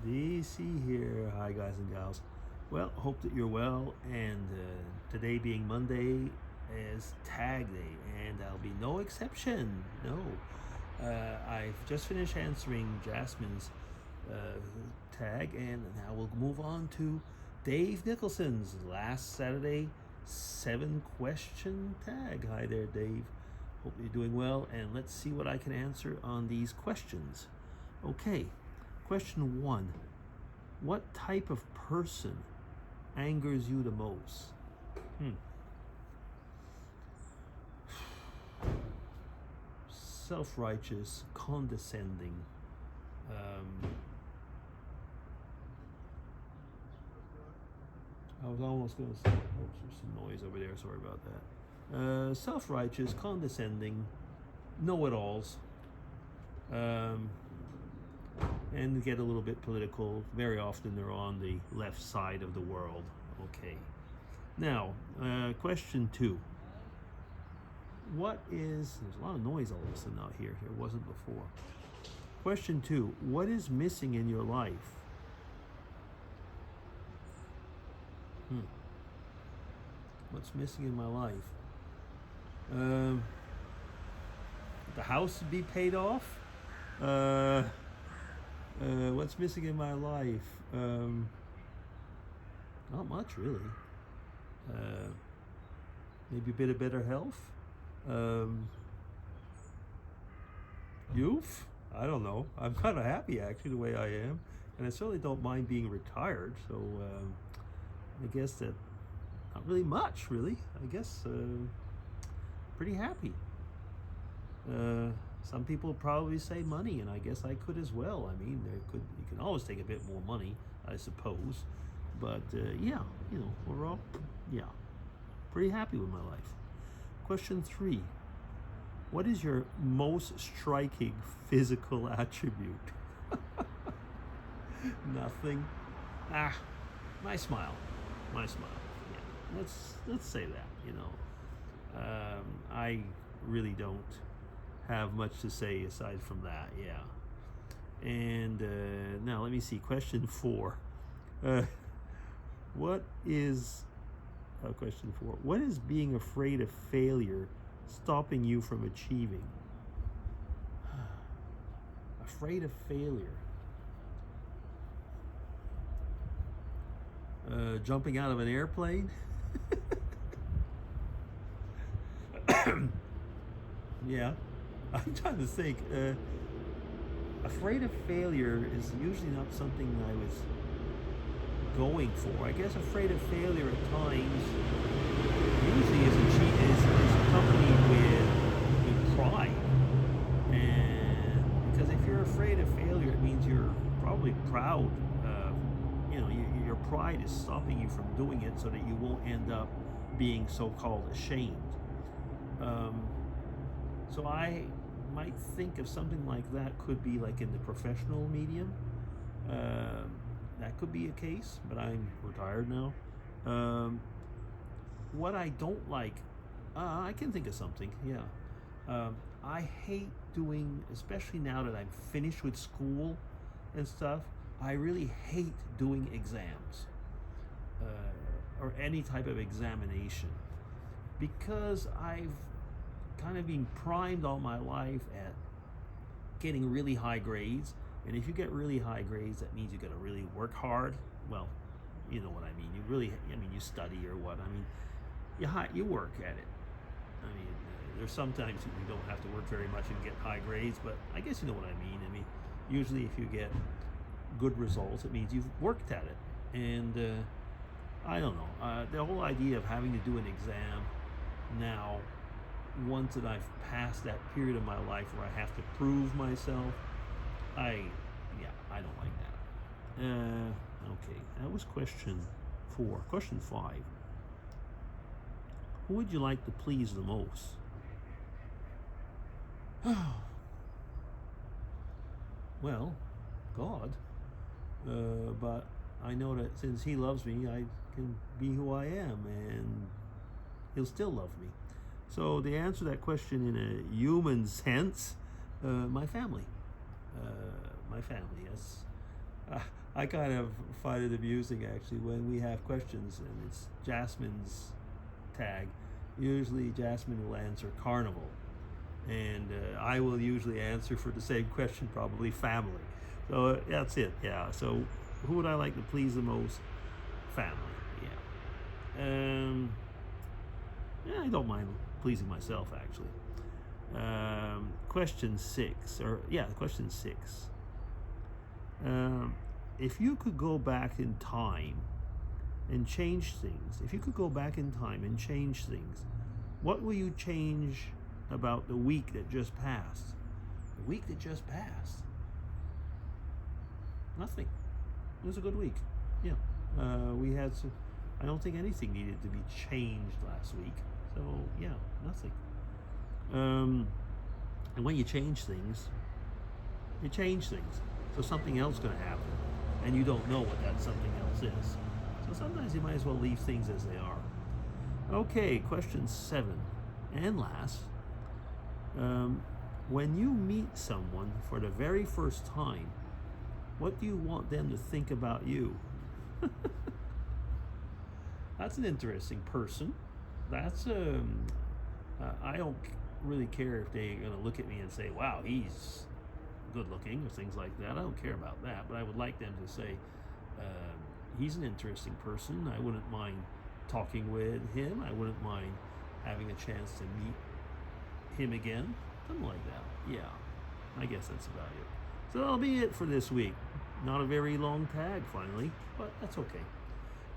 DC here. Hi, guys and gals. Well, hope that you're well. And today being Monday is Tag Day, and I'll be no exception. No. I've just finished answering Jasmine's uh, tag, and now we'll move on to Dave Nicholson's last Saturday 7-question tag. Hi there, Dave. Hope you're doing well, and let's see what I can answer on these questions. Okay. Question 1. What type of person angers you the most? Self-righteous, condescending. I was almost going to say, oops, there's some noise over there, sorry about that. Self-righteous, condescending, know-it-alls. And get a little bit political. Very often they're on the left side of the world. Okay. Now, question 2. There's a lot of noise all of a sudden out here. There wasn't before. Question 2. What is missing in your life? What's missing in my life? The house to be paid off? What's missing in my life? Not much, really. Maybe a bit of better health. Youth? I don't know. I'm kind of happy, actually, the way I am. And I certainly don't mind being retired. So I guess that not really much, really. I guess pretty happy. Some people probably say money, and I guess I could as well. I mean, you can always take a bit more money, I suppose. But yeah, overall, yeah, pretty happy with my life. Question 3. What is your most striking physical attribute? Nothing. My smile. My smile. Yeah, let's say that. I really don't have much to say aside from that. Yeah. And now let me see. Question 4. What is question 4? What is being afraid of failure stopping you from achieving? Afraid of failure. Jumping out of an airplane. Yeah. I'm trying to think. Afraid of failure is usually not something I was going for. I guess afraid of failure at times usually is accompanied with pride. And because if you're afraid of failure, it means you're probably proud. Your pride is stopping you from doing it so that you won't end up being so-called ashamed. So I might think of something like that could be like in the professional medium. That could be a case, but I'm retired now. What I don't like, I can think of something, yeah. I hate doing, especially now that I'm finished with school and stuff, I really hate doing exams or any type of examination because I've kind of been primed all my life at getting really high grades. And if you get really high grades, that means you got to really work hard. Well, you know what I mean. You study or what. I mean, you work at it. I mean, there's sometimes you don't have to work very much and get high grades, but I guess you know what I mean. I mean, usually if you get good results, it means you've worked at it. And I don't know. The whole idea of having to do an exam now, once that I've passed that period of my life where I have to prove myself, I don't like that. Okay, that was question 4. Question 5. Who would you like to please the most? Well, God. But I know that since He loves me, I can be who I am, and He'll still love me. So to answer that question in a human sense, my family. My family. I kind of find it amusing actually when we have questions and it's Jasmine's tag. Usually Jasmine will answer carnival, and I will usually answer for the same question, probably family. So that's it. Yeah. So who would I like to please the most? Family. Yeah. Yeah, I don't mind pleasing myself actually. Question six, or yeah, question six. Um, if you could go back in time and change things, if you could go back in time and change things, what will you change about the week that just passed? The week that just passed? Nothing. It was a good week. Yeah. We had some, I don't think anything needed to be changed last week. So, yeah, nothing. And when you change things, you change things. So something else is going to happen. And you don't know what that something else is. So sometimes you might as well leave things as they are. Okay, question 7 and last. When you meet someone for the very first time, what do you want them to think about you? That's an interesting person. That's I don't really care if they're going to look at me and say, "Wow, he's good looking," or things like that. I don't care about that, but I would like them to say, "He's an interesting person. I wouldn't mind talking with him. I wouldn't mind having a chance to meet him again." Something like that. Yeah, I guess that's about it. So that'll be it for this week. Not a very long tag, finally, but that's okay.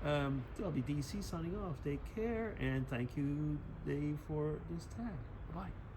So I'll be DC signing off. Take care, and thank you, Dave, for this tag. Bye-bye.